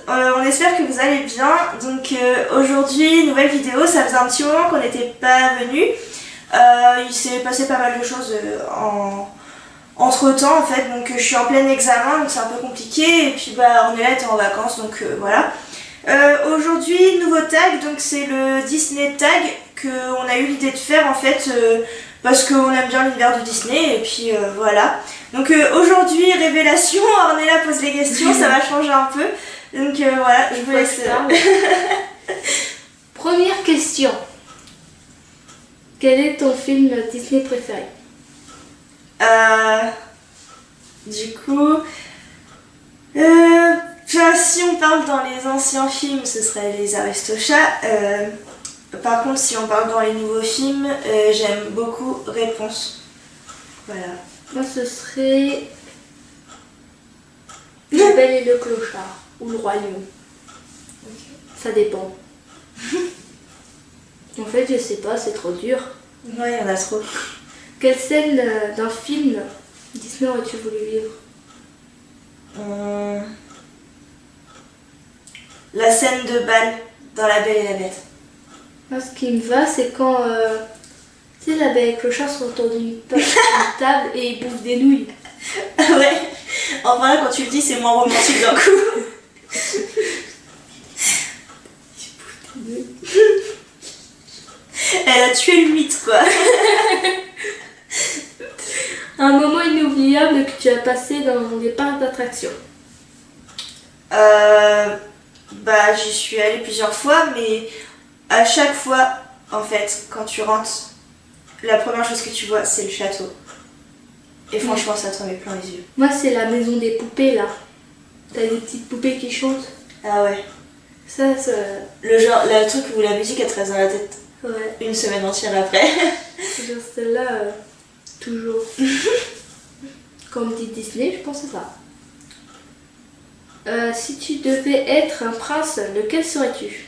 on espère que vous allez bien. Donc aujourd'hui, nouvelle vidéo, ça faisait un petit moment qu'on n'était pas venu. Il s'est passé pas mal de choses entre temps en fait, donc je suis en plein examen, donc c'est un peu compliqué. Et puis bah on est là, était en vacances, donc voilà. Aujourd'hui, nouveau tag, donc c'est le Disney tag qu'on a eu l'idée de faire en fait parce qu'on aime bien l'univers de Disney et puis voilà. Donc aujourd'hui, révélation, Ornella pose les questions, ça va changer un peu. Donc voilà, je vous laisse. Première question. Quel est ton film Disney préféré? Du coup, si on parle dans les anciens films, ce serait les Aristochats. Par contre, si on parle dans les nouveaux films, j'aime beaucoup Réponse. Voilà. Moi, ce serait La Belle et le Clochard ou Le Roi Lion. Okay. Ça dépend. En fait, je sais pas, c'est trop dur. Ouais, il y en a trop. Quelle scène d'un film Disney aurais-tu voulu vivre? La scène de bal dans La Belle et la Bête. Moi, ce qui me va, c'est quand tu sais, la Belle et le Clochard sont autour d'une table et ils bouffent des nouilles. Ouais. Enfin là, quand tu le dis, c'est moins romantique d'un coup. Elle a tué le mythe, quoi. Un moment inoubliable que tu as passé dans les parcs d'attractions. Bah, j'y suis allée plusieurs fois, mais à chaque fois, en fait, quand tu rentres, la première chose que tu vois, c'est le château. Et franchement, ça te met plein les yeux. Moi, c'est la maison des poupées, là. T'as des petites poupées qui chantent. Ah ouais. Ça... Le truc où la musique, elle te reste dans la tête. Ouais. Une semaine entière après. Genre celle-là, toujours. Comme dit Disney, je pense à ça. Si tu devais être un prince, lequel serais-tu?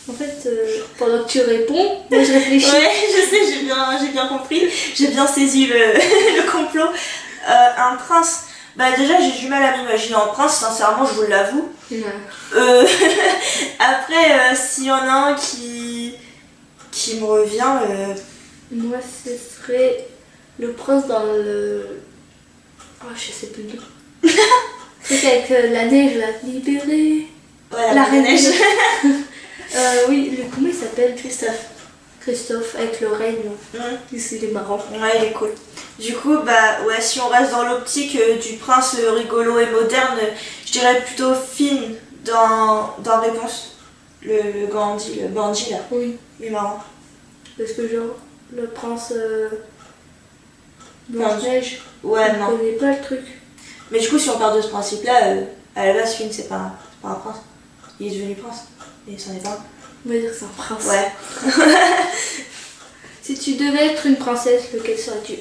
En fait, pendant que tu réponds, moi je réfléchis. Ouais, je sais, j'ai bien compris. J'ai bien saisi le complot. Un prince. Bah déjà, j'ai du mal à m'imaginer en prince, sincèrement, je vous l'avoue. Ouais. Après, s'il y en a un qui me revient... Moi, ce serait le prince dans le... Oh, je sais plus le nom. C'est avec la neige, la libérée. Ouais, la reine neige. Oui, comment il s'appelle? Christophe, avec l'oreille. Il est marrant. Ouais, il est cool. Du coup, bah ouais, si on reste dans l'optique du prince rigolo et moderne, je dirais plutôt Finn dans Réponse. Le bandit là. Oui. Il est marrant. Parce que genre, le prince Blanche-Neige, ouais, on connaît pas le truc. Mais du coup, si on part de ce principe-là, à la base, Finn, c'est pas un prince. Il est devenu prince. Et c'en est pas un. On va dire que c'est un prince. Ouais. Si tu devais être une princesse, lequel serais-tu?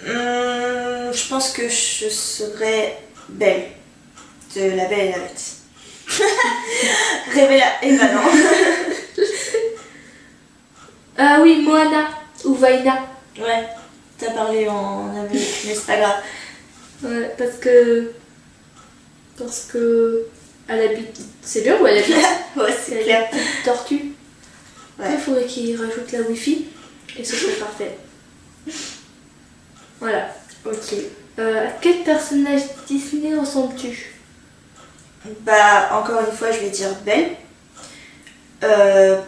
Je pense que je serais Belle. De La Belle et la Bête. Révéla. Et bah non. Ah oui, Moana ou Vaina. Ouais. T'as parlé en Amérique, mais c'est pas grave. Ouais, parce que elle habite. C'est bien où elle habite? Ouais, c'est clair. Une petite tortue. Ouais. Il faudrait qu'il rajoute la wifi et ce serait parfait. Voilà. Ok. À quel personnage Disney ressembles-tu? Bah, encore une fois, je vais dire Belle.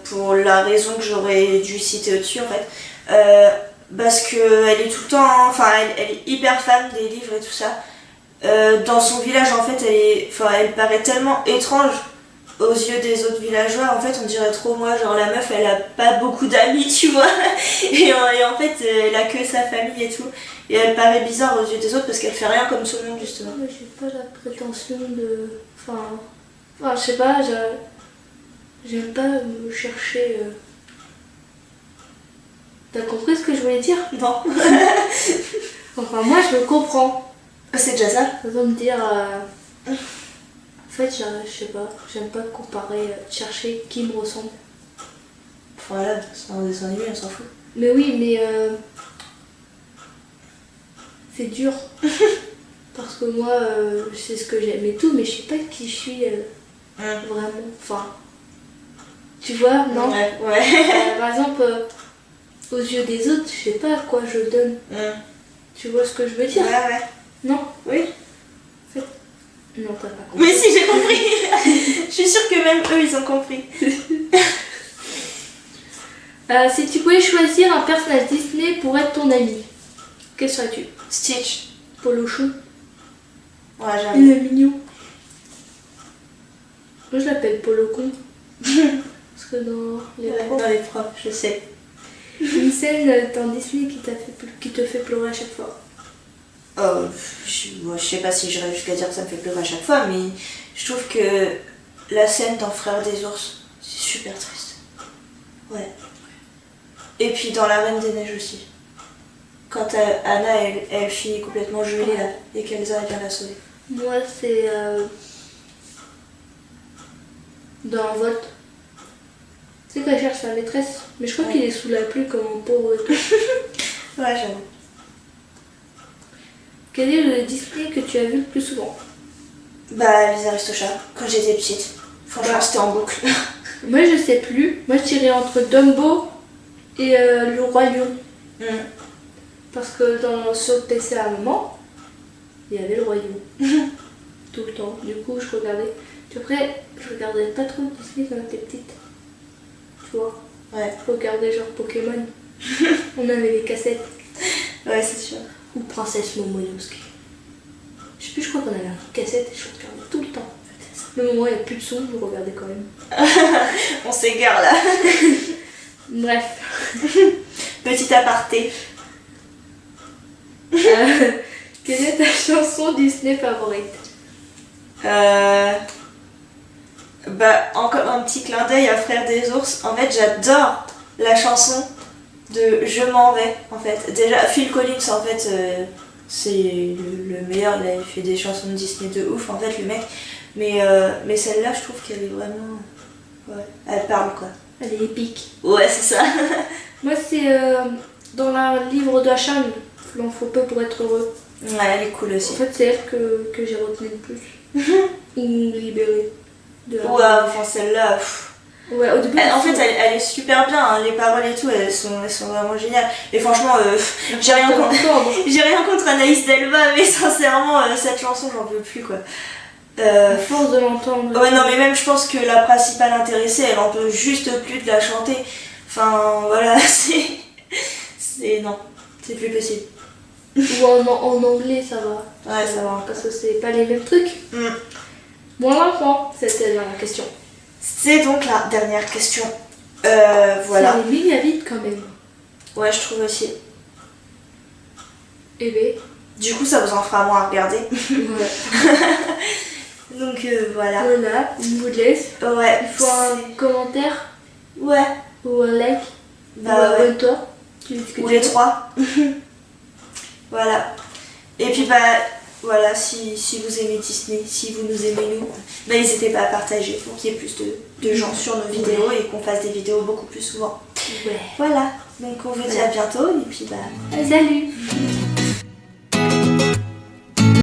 Pour la raison que j'aurais dû citer au-dessus, en fait. Parce qu'elle est tout le temps... Enfin, elle est hyper fan des livres et tout ça. Dans son village, en fait, elle paraît tellement étrange aux yeux des autres villageois. En fait, on dirait trop moi, genre la meuf, elle a pas beaucoup d'amis, tu vois. Et en fait, elle a que sa famille et tout. Et elle paraît bizarre aux yeux des autres parce qu'elle fait rien comme tout le monde, justement. Mais j'ai pas la prétention de... Enfin, je sais pas, j'aime pas me chercher... T'as compris ce que je voulais dire? Non. Enfin, moi, je me comprends. C'est déjà ça. Ça veut me dire... En fait, je sais pas, j'aime pas comparer, chercher qui me ressemble. Voilà, c'est un dessin animé, on s'en fout. Mais oui, mais... c'est dur. Parce que moi, je sais ce que j'aime et tout, mais je sais pas qui je suis vraiment. Enfin, tu vois, non? Ouais. Par exemple, aux yeux des autres, je sais pas à quoi je donne. Tu vois ce que je veux dire? Ouais. Non? Oui. Non, t'as pas compris. Mais si, j'ai compris. Je suis sûre que même eux, ils ont compris. Si tu pouvais choisir un personnage Disney pour être ton ami, quel serais-tu? Stitch. Polochon. Ouais, j'avoue. Il est mignon. Moi, je l'appelle Polocon. Parce que dans les profs, Dans les profs, je sais. une scène dans Disney qui te fait pleurer à chaque fois. Oh, je sais pas si j'irais jusqu'à dire que ça me fait pleurer à chaque fois, mais je trouve que la scène dans Frères des ours, c'est super triste. Ouais. Et puis dans La Reine des Neiges aussi. Quand Anna, elle finit complètement gelée là, et qu'Elsa vient la sauver. Moi, c'est dans Volt. Tu sais qu'elle cherche sa maîtresse, mais je crois qu'il est sous la pluie comme un pauvre et tout. Ouais, j'avoue. Quel est le Disney que tu as vu le plus souvent? Bah, Les Aristochats, quand j'étais petite. Franchement, c'était en boucle. Moi, je sais plus. Moi, je dirais entre Dumbo et le Roi Lion. Parce que sur le PC à un moment, il y avait le Roi Lion. Tout le temps. Du coup, je regardais. Puis après, je regardais pas trop Disney quand j'étais petite. Tu vois? Ouais. Je regardais genre Pokémon. On avait les cassettes. Ouais, c'est sûr. Ou Princesse Momonosuke. Je sais plus, je crois qu'on avait une cassette et je regardais tout le temps. Même au moment où il n'y a plus de son, je regardais quand même. On s'égare là. Bref. Petit aparté. Quelle est ta chanson Disney favorite? Bah, encore un petit clin d'œil à Frères des ours. En fait, j'adore la chanson de Je m'en vais. En fait, déjà, Phil Collins, en fait, c'est le meilleur. Il a fait des chansons de Disney de ouf, en fait, le mec. Mais celle-là, je trouve qu'elle est vraiment. Ouais, elle parle quoi. Elle est épique. Ouais, c'est ça. Moi, c'est dans le livre de la jungle. Il en faut peu pour être heureux. Ouais, elle est cool aussi. En fait, c'est elle que j'ai retenue le plus. Ou libérée. Ouais, enfin celle-là. Ouais, au début. En fait, elle est super bien, hein. Les paroles et tout, elles sont vraiment géniales. Et franchement, j'ai rien contre Anaïs Delva, mais sincèrement, cette chanson, j'en peux plus quoi. À force de l'entendre. Ouais, non, mais même je pense que la principale intéressée, elle en peut juste plus de la chanter. Enfin, voilà, non, c'est plus possible. Ou en anglais, ça va. Ouais, ça va. Parce que c'est pas les mêmes trucs. Moins l'enfant, c'était la question. C'est donc la dernière question. Voilà. Ça allait méga vite quand même. Ouais, je trouve aussi. Eh ben. Du coup, ça vous en fera moins à regarder. Ouais. Donc voilà. Voilà, on vous laisse. Ouais. Il faut un commentaire. Ouais. Ou un like. Bah ou ouais. abonne-toi. Ou les trois. Voilà. Et puis bah voilà, si vous aimez Disney, si vous nous aimez nous, bah n'hésitez pas à partager pour qu'il y ait plus de gens sur nos vidéos et qu'on fasse des vidéos beaucoup plus souvent. Ouais. Voilà. Donc on vous dit à bientôt et puis bah. Salut.